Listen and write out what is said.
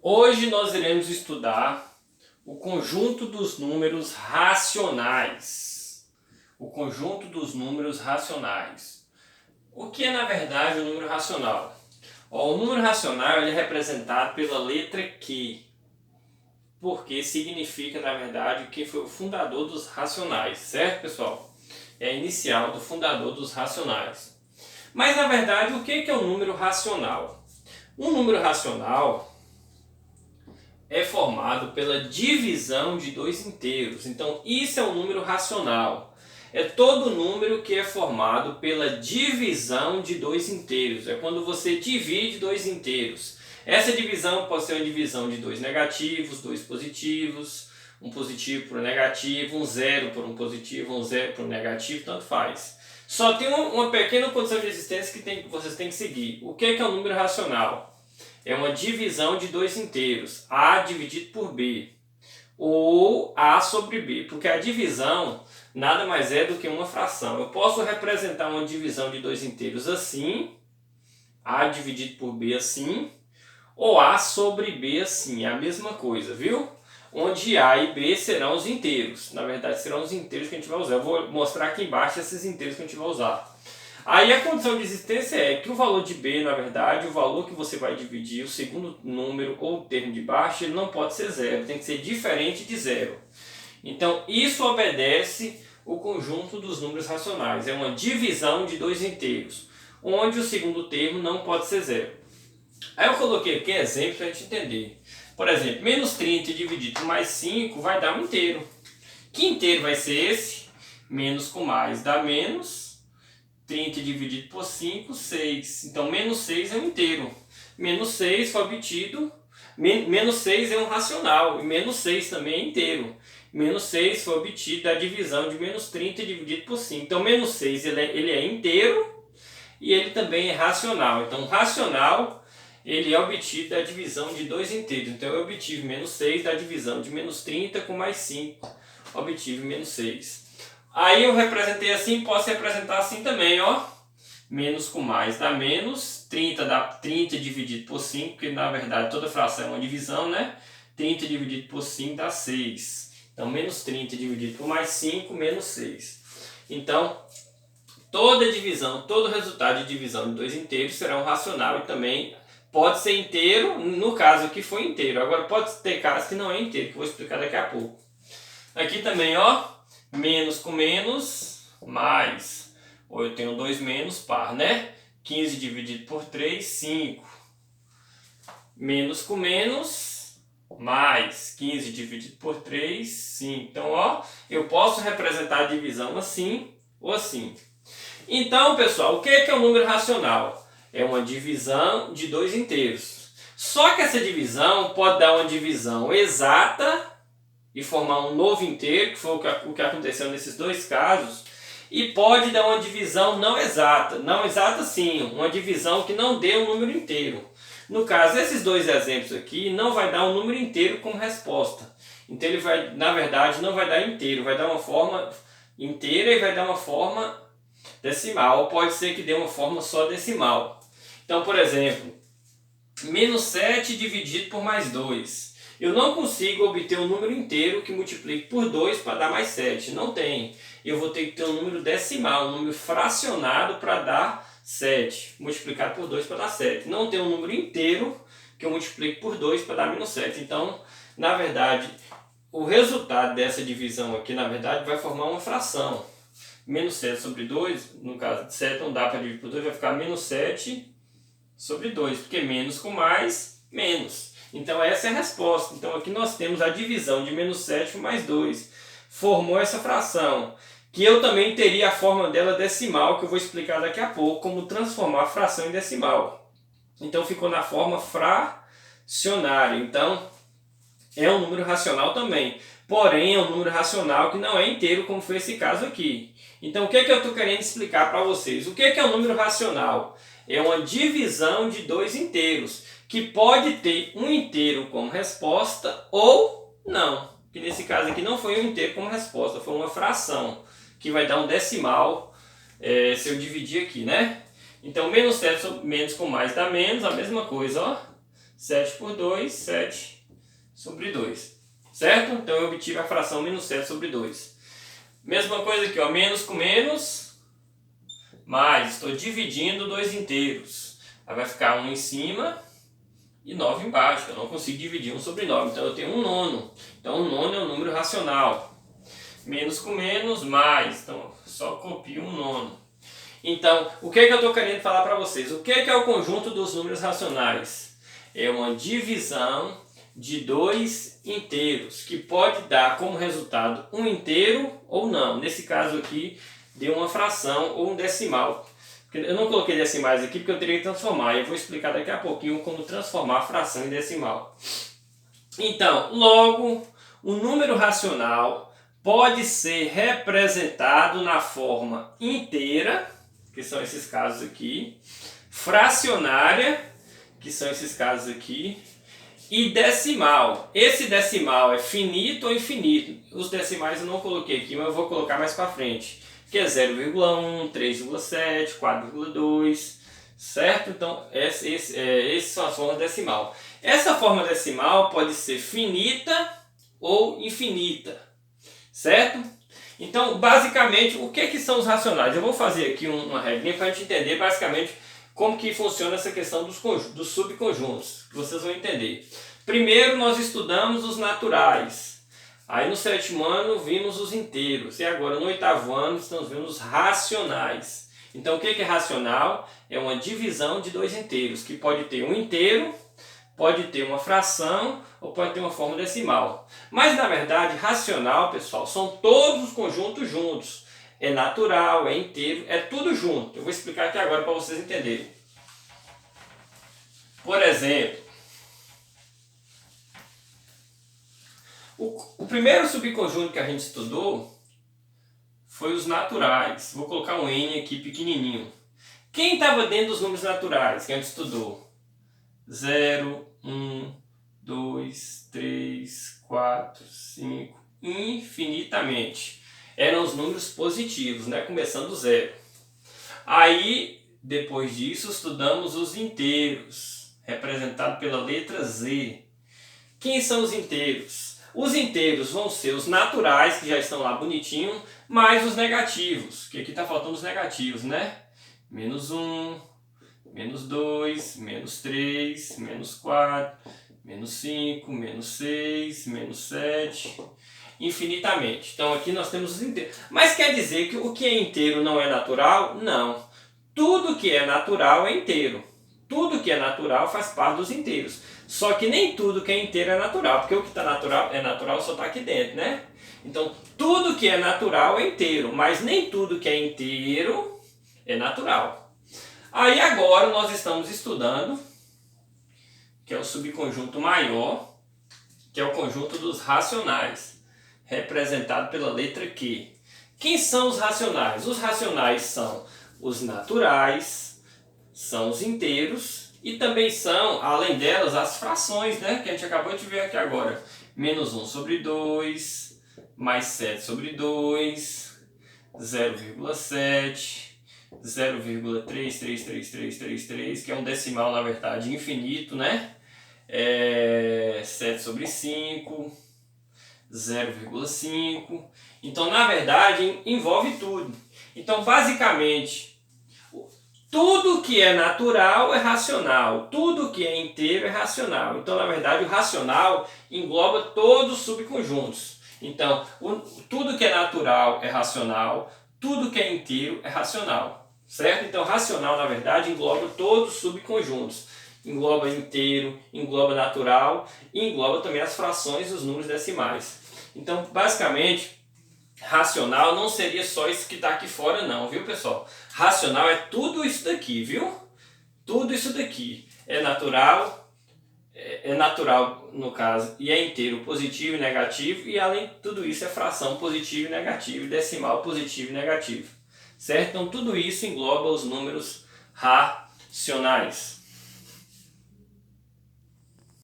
Hoje nós iremos estudar o conjunto dos números racionais. O conjunto dos números racionais. O que é na verdade o número racional? O número racional ele é representado pela letra Q, porque significa na verdade quem foi o fundador dos racionais, certo pessoal? É a inicial do fundador dos racionais. Mas na verdade o que é um número racional? Um número racional é formado pela divisão de dois inteiros. Então, isso é um número racional. É todo número que é formado pela divisão de dois inteiros. É quando você divide dois inteiros. Essa divisão pode ser uma divisão de dois negativos, dois positivos, um positivo por um negativo, um zero por um positivo, um zero por um negativo, tanto faz. Só tem uma pequena condição de existência que vocês têm que seguir. O que é um número racional? É uma divisão de dois inteiros, A dividido por B, ou A sobre B, porque a divisão nada mais é do que uma fração. Eu posso representar uma divisão de dois inteiros assim, A dividido por B assim, ou A sobre B assim, é a mesma coisa, viu? Onde A e B serão os inteiros, na verdade serão os inteiros que a gente vai usar. Eu vou mostrar aqui embaixo esses inteiros que a gente vai usar. Aí a condição de existência é que o valor de B, na verdade, o valor que você vai dividir, o segundo número ou termo de baixo, ele não pode ser zero, tem que ser diferente de zero. Então isso obedece o conjunto dos números racionais, é uma divisão de dois inteiros, onde o segundo termo não pode ser zero. Aí eu coloquei aqui exemplos para a gente entender. Por exemplo, menos 30 dividido por mais 5 vai dar um inteiro. Que inteiro vai ser esse? Menos com mais dá menos. 30 dividido por 5, 6. Então, menos 6 é um inteiro. Menos 6 foi obtido. Menos 6 é um racional. E menos 6 também é inteiro. Menos 6 foi obtido da divisão de menos 30 dividido por 5. Então, menos 6 ele é inteiro e ele também é racional. Então, racional ele é obtido da divisão de dois inteiros. Então, eu obtive menos 6 da divisão de menos 30 com mais 5. Obtive menos 6. Aí eu representei assim, posso representar assim também, ó. Menos com mais dá menos, 30 dá 30 dividido por 5, porque na verdade toda fração é uma divisão, né? 30 dividido por 5 dá 6. Então menos 30 dividido por mais 5, menos 6. Então, toda divisão, todo resultado de divisão de dois inteiros será um racional e também pode ser inteiro, no caso aqui foi inteiro. Agora pode ter casos que não é inteiro, que eu vou explicar daqui a pouco. Aqui também, ó. Menos com menos, mais. Ou eu tenho 2 menos, par, né? 15 dividido por 3, 5. Menos com menos, mais. 15 dividido por 3, 5. Então, ó, eu posso representar a divisão assim ou assim. Então, pessoal, o que é um número racional? É uma divisão de dois inteiros. Só que essa divisão pode dar uma divisão exata e formar um novo inteiro, que foi o que aconteceu nesses dois casos, e pode dar uma divisão não exata. Não exata sim, uma divisão que não dê um número inteiro. No caso, esses dois exemplos aqui não vai dar um número inteiro como resposta. Então ele vai, na verdade, não vai dar inteiro, vai dar uma forma inteira e vai dar uma forma decimal. Ou pode ser que dê uma forma só decimal. Então, por exemplo, menos 7 dividido por mais 2. Eu não consigo obter um número inteiro que multiplique por 2 para dar mais 7. Não tem. Eu vou ter que ter um número decimal, um número fracionado para dar 7. Multiplicado por 2 para dar 7. Não tem um número inteiro que eu multiplique por 2 para dar menos 7. Então, na verdade, o resultado dessa divisão aqui, na verdade, vai formar uma fração. Menos 7 sobre 2, no caso de 7 não dá para dividir por 2, vai ficar menos 7 sobre 2. Porque menos com mais, menos. Então essa é a resposta. Então aqui nós temos a divisão de menos 7 por mais 2. Formou essa fração, que eu também teria a forma dela decimal, que eu vou explicar daqui a pouco, como transformar a fração em decimal. Então ficou na forma fracionária. Então é um número racional também. Porém é um número racional que não é inteiro, como foi esse caso aqui. Então o que eu estou querendo explicar para vocês? O que é um número racional? É uma divisão de dois inteiros, que pode ter um inteiro como resposta ou não. Que nesse caso aqui não foi um inteiro como resposta, foi uma fração, que vai dar um decimal se eu dividir aqui, né? Então, menos 7 sobre menos com mais dá menos, a mesma coisa, ó. 7 por 2, 7 sobre 2. Certo? Então eu obtive a fração menos 7 sobre 2. Mesma coisa aqui, ó, menos com menos, mais, estou dividindo dois inteiros. Aí vai ficar 1 em cima e 9 embaixo. Eu não consigo dividir 1 sobre 9, então eu tenho 1 nono. Então 1 nono é um número racional. Menos com menos, mais. Então só copio 1 nono. Então, o que é que eu estou querendo falar para vocês? O que é o conjunto dos números racionais? É uma divisão de dois inteiros, que pode dar como resultado um inteiro ou não. Nesse caso aqui, deu uma fração ou um decimal. Eu não coloquei decimais aqui porque eu teria que transformar. Eu vou explicar daqui a pouquinho como transformar a fração em decimal. Então, logo, o número racional pode ser representado na forma inteira, que são esses casos aqui, fracionária, que são esses casos aqui, e decimal. Esse decimal é finito ou infinito. Os decimais eu não coloquei aqui, mas eu vou colocar mais para frente. Que é 0,1, 3,7, 4,2, certo? Então, essas são as formas decimal. Essa forma decimal pode ser finita ou infinita, certo? Então, basicamente, o que são os racionais? Eu vou fazer aqui uma regrinha para a gente entender basicamente como que funciona essa questão dos subconjuntos, que vocês vão entender. Primeiro nós estudamos os naturais, aí no 7º ano vimos os inteiros, e agora no 8º ano estamos vendo os racionais. Então o que é racional? É uma divisão de dois inteiros, que pode ter um inteiro, pode ter uma fração ou pode ter uma forma decimal. Mas na verdade, racional, pessoal, são todos os conjuntos juntos. É natural, é inteiro, é tudo junto. Eu vou explicar aqui agora para vocês entenderem. Por exemplo, o primeiro subconjunto que a gente estudou foi os naturais. Vou colocar um N aqui pequenininho. Quem estava dentro dos números naturais que a gente estudou? 0, 1, 2, 3, 4, 5, infinitamente. Eram os números positivos, né? Começando do 0. Aí, depois disso, estudamos os inteiros, representados pela letra Z. Quem são os inteiros? Os inteiros vão ser os naturais, que já estão lá bonitinho, mais os negativos, que aqui está faltando os negativos, né? Menos 1, menos 2, menos 3, menos 4, menos 5, menos 6, menos 7, infinitamente. Então aqui nós temos os inteiros. Mas quer dizer que o que é inteiro não é natural? Não. Tudo que é natural é inteiro. Tudo que é natural faz parte dos inteiros. Só que nem tudo que é inteiro é natural, porque o que está natural é natural só está aqui dentro, né? Então tudo que é natural é inteiro, mas nem tudo que é inteiro é natural. Aí agora nós estamos estudando, que é o subconjunto maior, que é o conjunto dos racionais, representado pela letra Q. Quem são os racionais? Os racionais são os naturais, são os inteiros e também são, além delas, as frações, né? Que a gente acabou de ver aqui agora. Menos 1 sobre 2, mais 7 sobre 2, 0,7, 0,33333, que é um decimal, na verdade, infinito, né? 7 sobre 5, 0,5. Então, na verdade, envolve tudo. Então, basicamente, tudo que é natural é racional, tudo que é inteiro é racional. Então, na verdade, o racional engloba todos os subconjuntos. Então, tudo que é natural é racional, tudo que é inteiro é racional, certo? Então, racional, na verdade, engloba todos os subconjuntos. Engloba inteiro, engloba natural e engloba também as frações e os números decimais. Então, basicamente, racional não seria só isso que está aqui fora não, viu pessoal? Racional é tudo isso daqui, viu? Tudo isso daqui. É natural no caso, e é inteiro positivo e negativo, e além de tudo isso é fração positiva e negativa, e decimal positivo e negativo. Certo? Então tudo isso engloba os números racionais.